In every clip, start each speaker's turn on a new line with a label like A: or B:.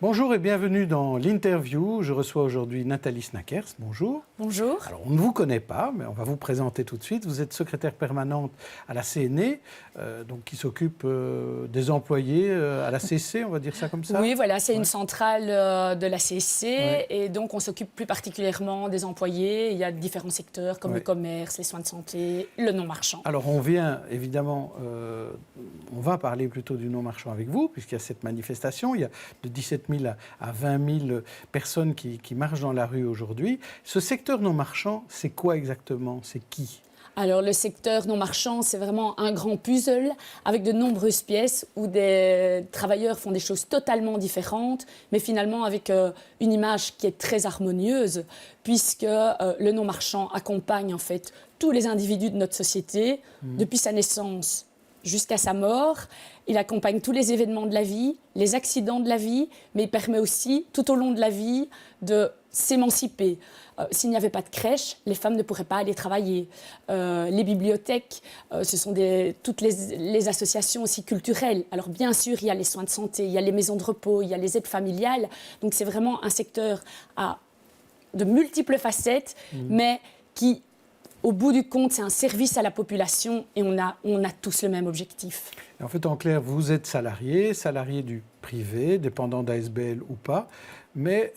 A: Bonjour et bienvenue dans l'interview. Je reçois aujourd'hui Nathalie Snackers. Bonjour.
B: Bonjour.
A: Alors, on ne vous connaît pas, mais on va vous présenter tout de suite. Vous êtes secrétaire permanente à la CNE, donc qui s'occupe des employés à la CC, on va dire ça comme ça.
B: Oui, voilà, c'est une centrale de la CC et donc on s'occupe plus particulièrement des employés. Il y a différents secteurs comme le commerce, les soins de santé, le non-marchand.
A: Alors, on vient évidemment, on va parler plutôt du non-marchand avec vous, puisqu'il y a cette manifestation. Il y a de 17 000 à 20 000 personnes qui marchent dans la rue aujourd'hui. Ce secteur non-marchand, c'est quoi exactement? C'est qui?
B: Alors, le secteur non-marchand, c'est vraiment un grand puzzle avec de nombreuses pièces où des travailleurs font des choses totalement différentes, mais finalement avec une image qui est très harmonieuse, puisque le non-marchand accompagne en fait tous les individus de notre société, depuis sa naissance jusqu'à sa mort. Il accompagne tous les événements de la vie, les accidents de la vie, mais il permet aussi, tout au long de la vie, de s'émanciper. S'il n'y avait pas de crèche, les femmes ne pourraient pas aller travailler. Les bibliothèques, ce sont toutes les associations aussi culturelles. Alors bien sûr, il y a les soins de santé, il y a les maisons de repos, il y a les aides familiales. Donc c'est vraiment un secteur à de multiples facettes, mais qui, au bout du compte, c'est un service à la population et on a tous le même objectif.
A: En fait, en clair, vous êtes salarié du privé, dépendant d'ASBL ou pas, mais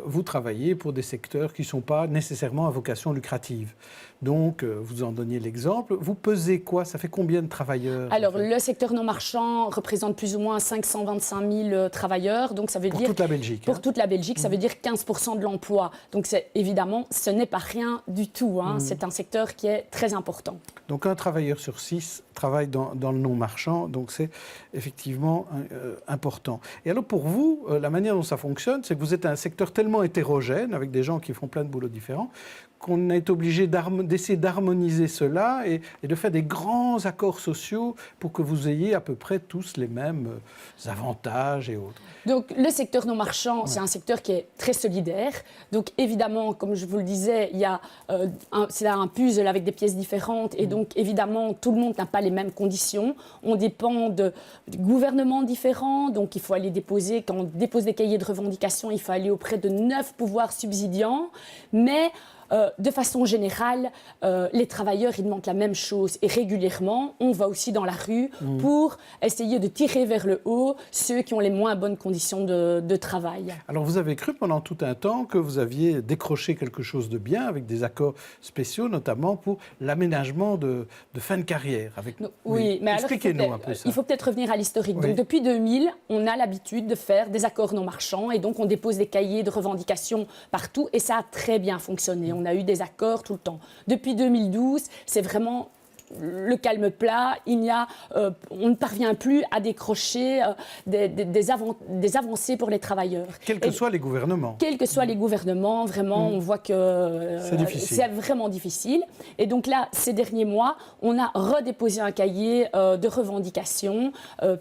A: vous travaillez pour des secteurs qui ne sont pas nécessairement à vocation lucrative. Donc, vous en donniez l'exemple. Vous pesez quoi? Ça fait combien de travailleurs?
B: Alors, le secteur non marchand représente plus ou moins 525 000 travailleurs. Donc, ça veut dire...
A: Pour toute la Belgique.
B: Pour toute la Belgique, ça veut dire 15% de l'emploi. Donc, évidemment, ce n'est pas rien du tout. C'est un secteur qui est très important.
A: Donc, un travailleur sur 6 travaille dans le non-marchand. Donc, c'est effectivement important. Et alors, pour vous, la manière dont ça fonctionne, c'est que vous êtes un secteur tellement hétérogène, avec des gens qui font plein de boulots différents, qu'on est obligé d'essayer d'harmoniser cela et de faire des grands accords sociaux pour que vous ayez à peu près tous les mêmes avantages et autres.
B: Donc, le secteur non marchand, c'est un secteur qui est très solidaire. Donc, évidemment, comme je vous le disais, c'est un puzzle avec des pièces différentes. Et donc, évidemment, tout le monde n'a pas les mêmes conditions. On dépend de gouvernements différents. Donc, il faut aller déposer, quand on dépose des cahiers de revendication, il faut aller auprès de 9 pouvoirs subsidiants. Mais de façon générale, les travailleurs, ils demandent la même chose. Et régulièrement, on va aussi dans la rue pour essayer de tirer vers le haut ceux qui ont les moins bonnes conditions de travail.
A: Alors, vous avez cru pendant tout un temps que vous aviez décroché quelque chose de bien avec des accords spéciaux, notamment pour l'aménagement de fin de carrière.
B: Oui, mais
A: expliquez-nous un peu ça.
B: Il faut peut-être revenir à l'historique.
A: Oui.
B: Donc, depuis 2000, on a l'habitude de faire des accords non marchands et donc on dépose des cahiers de revendication partout et ça a très bien fonctionné. On a eu des accords tout le temps. Depuis 2012, c'est vraiment le calme plat. On ne parvient plus à décrocher des avancées pour les travailleurs.
A: Quels que soient les gouvernements.
B: Quels que soient les gouvernements, vraiment, on voit que c'est vraiment difficile. Et donc là, ces derniers mois, on a redéposé un cahier de revendications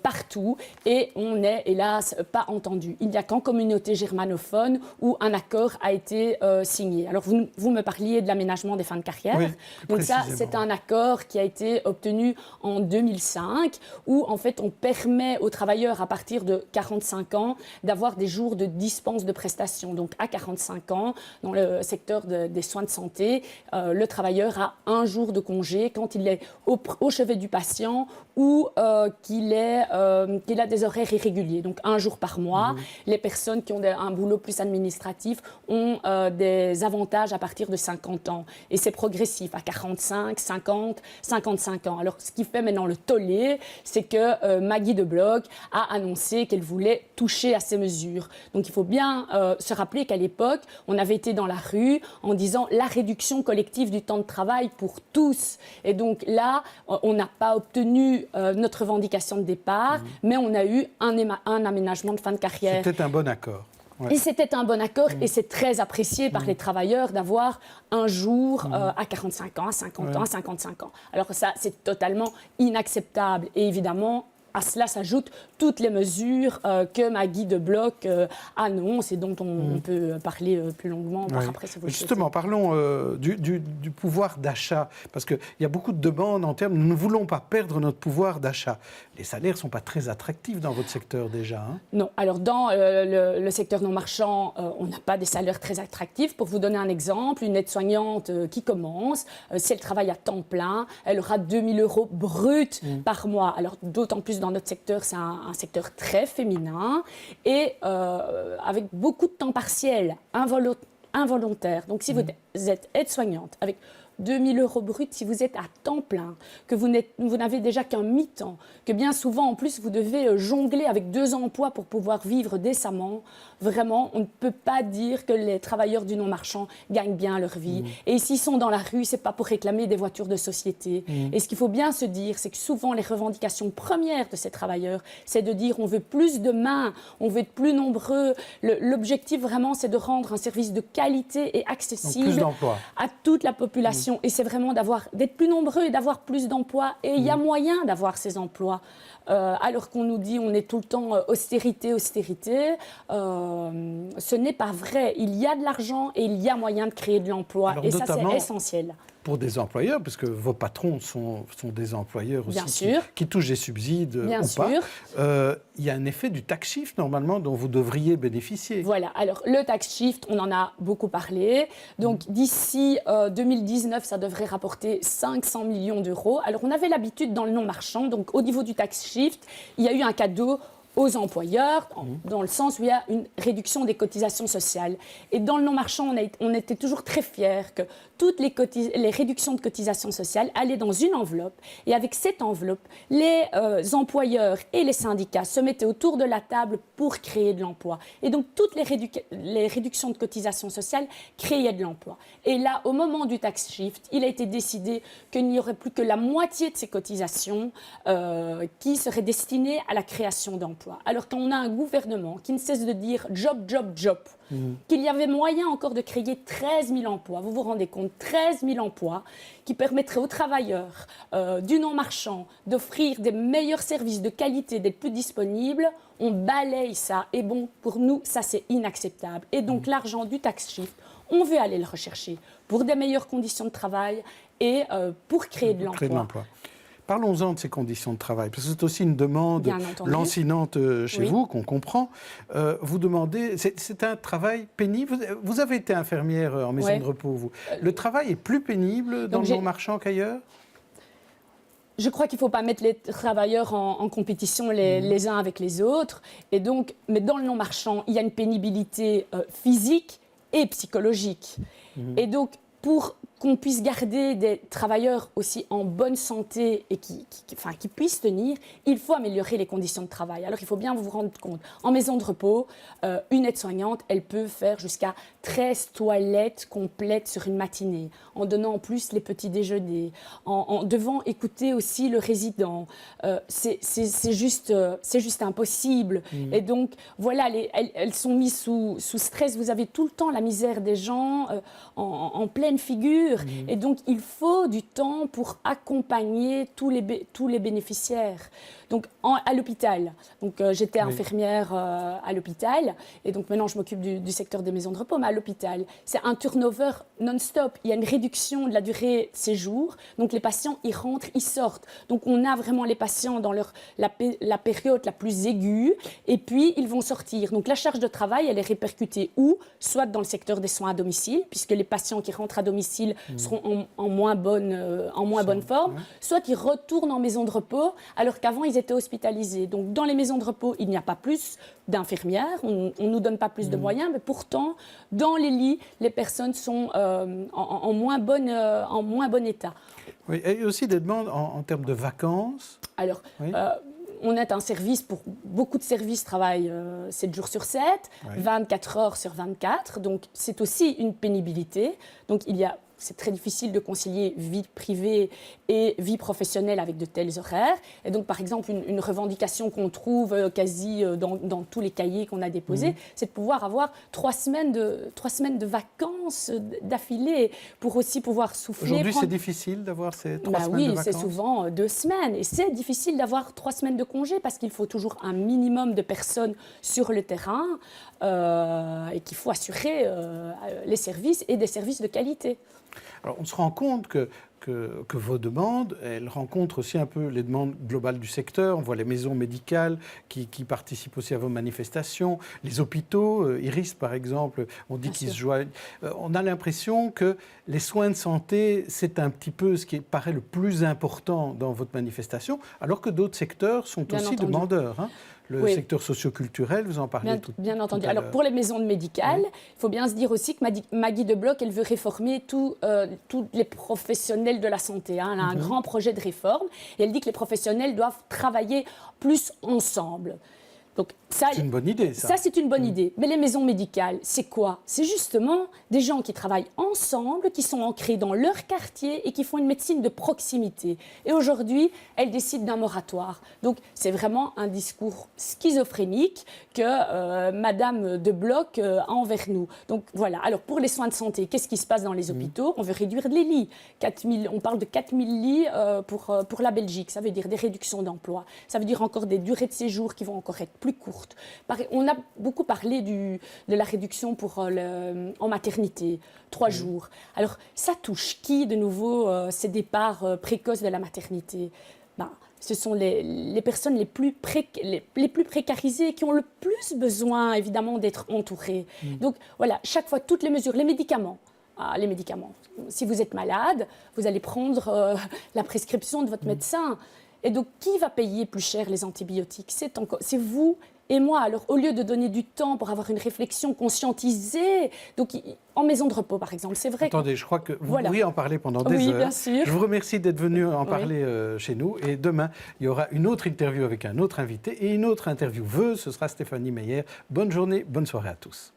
B: partout et on n'est, hélas, pas entendu. Il n'y a qu'en communauté germanophone où un accord a été signé. Alors, vous me parliez de l'aménagement des fins de carrière.
A: Oui,
B: donc ça, c'est un accord qui a été obtenu en 2005, où en fait on permet aux travailleurs à partir de 45 ans d'avoir des jours de dispense de prestations. Donc à 45 ans, dans le secteur des soins de santé, le travailleur a un jour de congé quand il est au chevet du patient ou qu'il a des horaires irréguliers. Donc un jour par mois. Les personnes qui ont un boulot plus administratif ont des avantages à partir de 50 ans. Et c'est progressif, à 45, 50, 55 ans. Alors, ce qui fait maintenant le tollé, c'est que Maggie de Blok a annoncé qu'elle voulait toucher à ces mesures. Donc, il faut bien se rappeler qu'à l'époque, on avait été dans la rue en disant la réduction collective du temps de travail pour tous. Et donc là, on n'a pas obtenu notre revendication de départ, mais on a eu un aménagement de fin de carrière.
A: C'était un bon accord.
B: Ouais. Et c'était un bon accord et c'est très apprécié par les travailleurs d'avoir un jour à 45 ans, à 50 ans, à 55 ans. Alors ça, c'est totalement inacceptable. Et évidemment, à cela s'ajoutent toutes les mesures que Maggie de Bloch annonce et dont on peut parler plus longuement par après si vous le souhaitez.
A: Justement, parlons du pouvoir d'achat, parce qu'il y a beaucoup de demandes en termes, nous ne voulons pas perdre notre pouvoir d'achat. Les salaires ne sont pas très attractifs dans votre secteur déjà. Hein?
B: Non, alors dans le secteur non marchand, on n'a pas des salaires très attractifs. Pour vous donner un exemple, une aide-soignante qui commence, si elle travaille à temps plein, elle aura 2 000 € bruts par mois. Alors d'autant plus dans notre secteur, c'est un secteur très féminin et avec beaucoup de temps partiel, involontaire. Donc si vous êtes aide-soignante avec 2 000 € bruts, si vous êtes à temps plein, que vous n'avez déjà qu'un mi-temps, que bien souvent, en plus, vous devez jongler avec 2 emplois pour pouvoir vivre décemment, vraiment, on ne peut pas dire que les travailleurs du non-marchand gagnent bien leur vie. Et s'ils sont dans la rue, ce n'est pas pour réclamer des voitures de société. Et ce qu'il faut bien se dire, c'est que souvent, les revendications premières de ces travailleurs, c'est de dire on veut plus de mains, on veut être plus nombreux. L'objectif, vraiment, c'est de rendre un service de qualité et accessible à toute la population. Et c'est vraiment d'être plus nombreux et d'avoir plus d'emplois. Et il y a moyen d'avoir ces emplois. Alors qu'on nous dit on est tout le temps austérité, austérité. Ce n'est pas vrai. Il y a de l'argent et il y a moyen de créer de l'emploi. Et ça, c'est essentiel.
A: Pour des employeurs, parce que vos patrons sont des employeurs aussi
B: bien sûr.
A: Qui touchent des subsides
B: bien
A: ou
B: sûr.
A: pas. Il y a un effet du tax shift, normalement, dont vous devriez bénéficier.
B: Voilà. Alors, le tax shift, on en a beaucoup parlé. Donc, d'ici 2019, ça devrait rapporter 500 millions d'euros. Alors, on avait l'habitude dans le non-marchand, donc au niveau du tax shift, il y a eu un cadeau aux employeurs, dans le sens où il y a une réduction des cotisations sociales. Et dans le non-marchand, on était toujours très fiers que toutes les réductions de cotisations sociales allaient dans une enveloppe. Et avec cette enveloppe, les employeurs et les syndicats se mettaient autour de la table pour créer de l'emploi. Et donc, toutes les réductions de cotisations sociales créaient de l'emploi. Et là, au moment du tax shift, il a été décidé qu'il n'y aurait plus que la moitié de ces cotisations qui seraient destinées à la création d'emplois. Alors qu'on a un gouvernement qui ne cesse de dire « job, job, job », qu'il y avait moyen encore de créer 13 000 emplois. Vous vous rendez compte, 13 000 emplois qui permettraient aux travailleurs du non-marchand d'offrir des meilleurs services de qualité, d'être plus disponibles. On balaye ça. Et bon, pour nous, ça, c'est inacceptable. Et donc, l'argent du tax shift, on veut aller le rechercher pour des meilleures conditions de travail et pour créer de l'emploi.
A: Parlons-en de ces conditions de travail, parce que c'est aussi une demande lancinante chez vous, qu'on comprend. Vous demandez, c'est un travail pénible. Vous avez été infirmière en maison de repos, vous. Le travail est plus pénible dans le non-marchand qu'ailleurs ?
B: Je crois qu'il ne faut pas mettre les travailleurs en compétition les uns avec les autres. Et donc, mais dans le non-marchand, il y a une pénibilité physique et psychologique. Et donc, pour qu'on puisse garder des travailleurs aussi en bonne santé et qui puissent tenir, il faut améliorer les conditions de travail. Alors, il faut bien vous rendre compte. En maison de repos, une aide-soignante, elle peut faire jusqu'à 13 toilettes complètes sur une matinée, en donnant en plus les petits déjeuners, en devant écouter aussi le résident. C'est juste impossible. Et donc, voilà, elles sont mises sous stress. Vous avez tout le temps la misère des gens en pleine figure. Et donc, il faut du temps pour accompagner tous les bénéficiaires. Donc, à l'hôpital. Donc, j'étais infirmière à l'hôpital. Et donc, maintenant, je m'occupe du secteur des maisons de repos. Mais à l'hôpital, c'est un turnover non-stop. Il y a une réduction de la durée de séjour. Donc, les patients, ils rentrent, ils sortent. Donc, on a vraiment les patients dans la période la plus aiguë. Et puis, ils vont sortir. Donc, la charge de travail, elle est répercutée où ? Soit dans le secteur des soins à domicile, puisque les patients qui rentrent à domicile seront en moins bonne forme. Soit ils retournent en maison de repos, alors qu'avant, ils étaient hospitalisés. Donc, dans les maisons de repos, il n'y a pas plus d'infirmières, on ne nous donne pas plus de moyens, mais pourtant, dans les lits, les personnes sont en moins bon état.
A: Oui, et aussi des demandes en termes de vacances.
B: Alors, on est un service, pour beaucoup de services travaillent 7 jours sur 7, 24 heures sur 24, donc c'est aussi une pénibilité. Donc, il y a c'est très difficile de concilier vie privée et vie professionnelle avec de tels horaires. Et donc, par exemple, une revendication qu'on trouve quasi dans tous les cahiers qu'on a déposés, c'est de pouvoir avoir 3 semaines de vacances d'affilée pour aussi pouvoir souffler.
A: Aujourd'hui, c'est difficile d'avoir ces 3 semaines de vacances?
B: Oui, c'est souvent 2 semaines. Et c'est difficile d'avoir 3 semaines de congé parce qu'il faut toujours un minimum de personnes sur le terrain et qu'il faut assurer les services et des services de qualité.
A: Alors, on se rend compte que vos demandes, elles rencontrent aussi un peu les demandes globales du secteur. On voit les maisons médicales qui participent aussi à vos manifestations, les hôpitaux, Iris par exemple, on dit qu'ils se joignent. On a l'impression que les soins de santé, c'est un petit peu ce qui paraît le plus important dans votre manifestation, alors que d'autres secteurs sont
B: Bien
A: aussi
B: entendu.
A: demandeurs, hein. Le
B: Oui.
A: secteur socioculturel, vous en parlez
B: Bien entendu.
A: tout à
B: Alors,
A: l'heure.
B: pour les maisons médicales, il faut bien se dire aussi que Maggie de Bloch, elle veut réformer tous les professionnels de la santé. Hein. Elle a un grand projet de réforme et elle dit que les professionnels doivent travailler plus ensemble. Donc,
A: C'est une bonne idée, ça.
B: Ça, c'est une bonne idée. Mais les maisons médicales, c'est quoi? C'est justement des gens qui travaillent ensemble, qui sont ancrés dans leur quartier et qui font une médecine de proximité. Et aujourd'hui, elles décident d'un moratoire. Donc, c'est vraiment un discours schizophrénique que Madame de Bloch a envers nous. Donc, voilà. Alors, pour les soins de santé, qu'est-ce qui se passe dans les hôpitaux? On veut réduire les lits. On parle de 4000 lits pour la Belgique. Ça veut dire des réductions d'emploi. Ça veut dire encore des durées de séjour qui vont encore être plus courtes. On a beaucoup parlé de la réduction en maternité, 3 jours. Alors, ça touche qui, de nouveau, ces départs précoces de la maternité? Ce sont les personnes les plus précarisées qui ont le plus besoin, évidemment, d'être entourées. Donc, voilà, chaque fois, toutes les mesures, les médicaments. Les médicaments. Si vous êtes malade, vous allez prendre la prescription de votre médecin. Et donc, qui va payer plus cher les antibiotiques? C'est vous et moi. Alors, au lieu de donner du temps pour avoir une réflexion conscientisée, donc en maison de repos, par exemple, c'est vrai.
A: Attendez, je crois que vous pourriez en parler pendant des heures.
B: Oui, bien sûr.
A: Je vous remercie d'être venu en parler chez nous. Et demain, il y aura une autre interview avec un autre invité et une autre intervieweuse. Ce sera Stéphanie Meyer. Bonne journée, bonne soirée à tous.